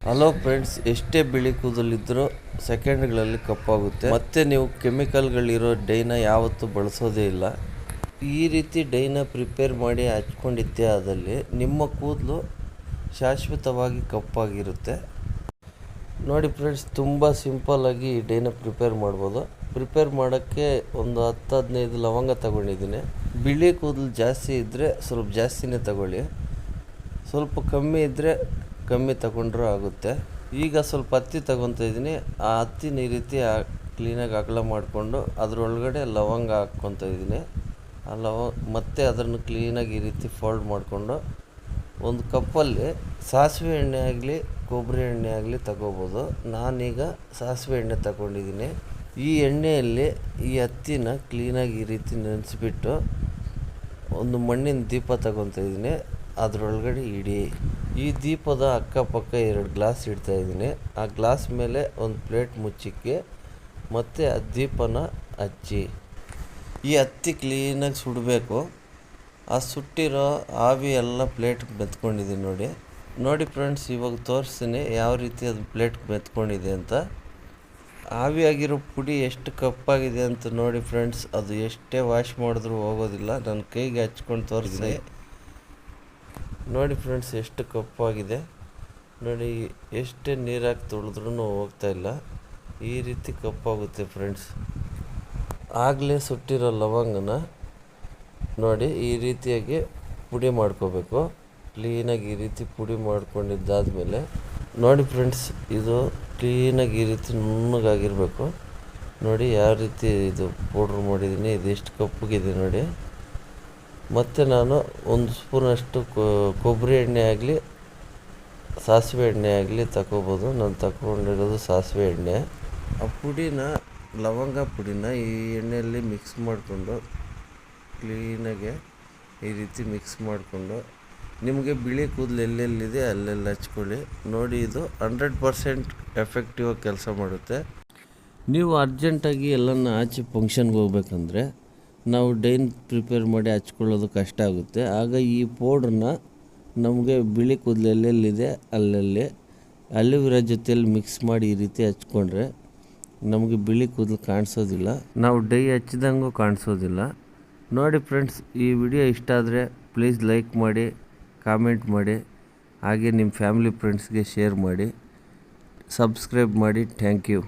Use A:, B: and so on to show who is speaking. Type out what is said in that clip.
A: Hello friends, ಎಷ್ಟೇ ಬಿಳಿ ಕೂದಲಿದ್ರೂ ಸೆಕೆಂಡ್ಗಳಲ್ಲಿ ಕಪ್ಪಾಗುತ್ತೆ. ಮತ್ತೆ ನೀವು ಕೆಮಿಕಲ್ಗಳಿರೋ ಡೈನ ಯಾವತ್ತೂ ಬಳಸೋದೇ ಇಲ್ಲ. ಈ ರೀತಿ ಡೈನ ಪ್ರಿಪೇರ್ ಮಾಡಿ ಹಚ್ಕೊಂಡಿದ್ದೇ ಆದಲ್ಲಿ ನಿಮ್ಮ ಕೂದಲು ಶಾಶ್ವತವಾಗಿ ಕಪ್ಪಾಗಿರುತ್ತೆ. ನೋಡಿ ಫ್ರೆಂಡ್ಸ್, ತುಂಬ ಸಿಂಪಲ್ಲಾಗಿ ಈ ಡೈನ ಪ್ರಿಪೇರ್ ಮಾಡ್ಬೋದು. ಪ್ರಿಪೇರ್ ಮಾಡೋಕ್ಕೆ ಒಂದು 10-15 ಲವಂಗ ತಗೊಂಡಿದ್ದೀನಿ. ಬಿಳಿ ಕೂದಲು ಜಾಸ್ತಿ ಇದ್ದರೆ ಸ್ವಲ್ಪ ಜಾಸ್ತಿನೇ ತಗೊಳ್ಳಿ, ಸ್ವಲ್ಪ ಕಮ್ಮಿ ಇದ್ದರೆ ಕಮ್ಮಿ ತಗೊಂಡ್ರೂ ಆಗುತ್ತೆ. ಈಗ ಸ್ವಲ್ಪ ಹತ್ತಿ ತಗೊತಾ ಇದ್ದೀನಿ. ಆ ಹತ್ತಿನ ಈ ರೀತಿ ಕ್ಲೀನಾಗಿ ಅಗಲ ಮಾಡಿಕೊಂಡು ಅದರೊಳಗಡೆ ಲವಂಗ ಹಾಕ್ಕೊತಾ ಇದ್ದೀನಿ. ಮತ್ತೆ ಅದನ್ನು ಕ್ಲೀನಾಗಿ ಈ ರೀತಿ ಫೋಲ್ಡ್ ಮಾಡಿಕೊಂಡು ಒಂದು ಕಪ್ಪಲ್ಲಿ ಸಾಸಿವೆ ಎಣ್ಣೆ ಆಗಲಿ ಕೊಬ್ಬರಿ ಎಣ್ಣೆ ಆಗಲಿ ತಗೋಬೋದು. ನಾನೀಗ ಸಾಸಿವೆ ಎಣ್ಣೆ ತಗೊಂಡಿದ್ದೀನಿ. ಈ ಎಣ್ಣೆಯಲ್ಲಿ ಈ ಹತ್ತಿನ ಕ್ಲೀನಾಗಿ ಈ ರೀತಿ ನೆನೆಸ್ಬಿಟ್ಟು ಒಂದು ಮಣ್ಣಿನ ದೀಪ ತಗೊತಾ ಇದ್ದೀನಿ. ಅದರೊಳಗಡೆ ಇಡಿ. ಈ ದೀಪದ ಅಕ್ಕಪಕ್ಕ 2 ಗ್ಲಾಸ್ ಇಡ್ತಾಯಿದ್ದೀನಿ. ಆ ಗ್ಲಾಸ್ ಮೇಲೆ ಒಂದು ಪ್ಲೇಟ್ ಮುಚ್ಚಿಕ್ಕೆ ಮತ್ತು ಆ ದೀಪನ ಹಚ್ಚಿ ಈ ಹತ್ತಿ ಕ್ಲೀನಾಗಿ ಸುಡಬೇಕು. ಆ ಸುಟ್ಟಿರೋ ಆವಿ ಎಲ್ಲ ಪ್ಲೇಟ್ಗೆ ಮೆತ್ಕೊಂಡಿದ್ದೀನಿ. ನೋಡಿ ಫ್ರೆಂಡ್ಸ್, ಇವಾಗ ತೋರಿಸ್ತೀನಿ ಯಾವ ರೀತಿ ಅದು ಪ್ಲೇಟ್ಗೆ ಮೆತ್ಕೊಂಡಿದೆ ಅಂತ. ಆವಿಯಾಗಿರೋ ಪುಡಿ ಎಷ್ಟು ಕಪ್ಪಾಗಿದೆ ಅಂತ ನೋಡಿ ಫ್ರೆಂಡ್ಸ್. ಅದು ಎಷ್ಟೇ ವಾಶ್ ಮಾಡಿದ್ರೂ ಹೋಗೋದಿಲ್ಲ. ನನ್ನ ಕೈಗೆ ಹಚ್ಕೊಂಡು ತೋರಿಸಿ. ನೋಡಿ ಫ್ರೆಂಡ್ಸ್, ಎಷ್ಟು ಕಪ್ಪಾಗಿದೆ ನೋಡಿ. ಎಷ್ಟೇ ನೀರಾಕಿ ತೊಳೆದ್ರೂ ಹೋಗ್ತಾಯಿಲ್ಲ. ಈ ರೀತಿ ಕಪ್ಪಾಗುತ್ತೆ ಫ್ರೆಂಡ್ಸ್. ಆಗಲೇ ಸುಟ್ಟಿರೋ ಲವಂಗನ ನೋಡಿ ಈ ರೀತಿಯಾಗಿ ಪುಡಿ ಮಾಡ್ಕೋಬೇಕು. ಕ್ಲೀನಾಗಿ ಈ ರೀತಿ ಪುಡಿ ಮಾಡ್ಕೊಂಡಿದ್ದಾದಮೇಲೆ ನೋಡಿ ಫ್ರೆಂಡ್ಸ್, ಇದು ಕ್ಲೀನಾಗಿ ಈ ರೀತಿ ನುಣ್ಣಗಾಗಿರಬೇಕು. ನೋಡಿ ಯಾವ ರೀತಿ ಇದು ಪೌಡ್ರ್ ಮಾಡಿದ್ದೀನಿ. ಇದು ಎಷ್ಟು ಕಪ್ಪಗಿದೆ ನೋಡಿ. ಮತ್ತು ನಾನು 1 ಸ್ಪೂನಷ್ಟು ಕೊಬ್ಬರಿ ಎಣ್ಣೆ ಆಗಲಿ ಸಾಸಿವೆ ಎಣ್ಣೆ ಆಗಲಿ ತಗೋಬೋದು. ನಾನು ತಗೊಂಡಿರೋದು ಸಾಸಿವೆ ಎಣ್ಣೆ. ಆ ಪುಡಿನ, ಲವಂಗ ಪುಡಿನ ಈ ಎಣ್ಣೆಯಲ್ಲಿ ಮಿಕ್ಸ್ ಮಾಡಿಕೊಂಡು ಕ್ಲೀನಾಗೆ ಈ ರೀತಿ ಮಿಕ್ಸ್ ಮಾಡಿಕೊಂಡು ನಿಮಗೆ ಬಿಳಿ ಕೂದಲು ಎಲ್ಲೆಲ್ಲಿದೆ ಅಲ್ಲೆಲ್ಲ ಹಚ್ಕೊಳ್ಳಿ. ನೋಡಿ, ಇದು 100% ಎಫೆಕ್ಟಿವ್ ಆಗಿ ಕೆಲಸ ಮಾಡುತ್ತೆ. ನೀವು ಅರ್ಜೆಂಟಾಗಿ ಎಲ್ಲನ ಆಚೆ ಫಂಕ್ಷನ್ಗೆ ಹೋಗ್ಬೇಕಂದ್ರೆ ನಾವು ಡೈನ್ ಪ್ರಿಪೇರ್ ಮಾಡಿ ಹಚ್ಕೊಳ್ಳೋದು ಕಷ್ಟ ಆಗುತ್ತೆ. ಆಗ ಈ ಪೌಡ್ರನ್ನ ನಮಗೆ ಬಿಳಿ ಕೂದಲು ಎಲ್ಲೆಲ್ಲಿದೆ ಅಲ್ಲಲ್ಲಿ ಅಲೋವೆರಾ ಜೊತೆಯಲ್ಲಿ ಮಿಕ್ಸ್ ಮಾಡಿ ಈ ರೀತಿ ಹಚ್ಕೊಂಡ್ರೆ ನಮಗೆ ಬಿಳಿ ಕೂದಲು ಕಾಣಿಸೋದಿಲ್ಲ. ನಾವು ಡೈ ಹಚ್ಚಿದಂಗೂ ಕಾಣಿಸೋದಿಲ್ಲ. ನೋಡಿ ಫ್ರೆಂಡ್ಸ್, ಈ ವಿಡಿಯೋ ಇಷ್ಟ ಆದರೆ ಪ್ಲೀಸ್ ಲೈಕ್ ಮಾಡಿ, ಕಾಮೆಂಟ್ ಮಾಡಿ, ಹಾಗೆ ನಿಮ್ಮ ಫ್ಯಾಮಿಲಿ ಫ್ರೆಂಡ್ಸ್ಗೆ ಶೇರ್ ಮಾಡಿ, ಸಬ್ಸ್ಕ್ರೈಬ್ ಮಾಡಿ. Thank you.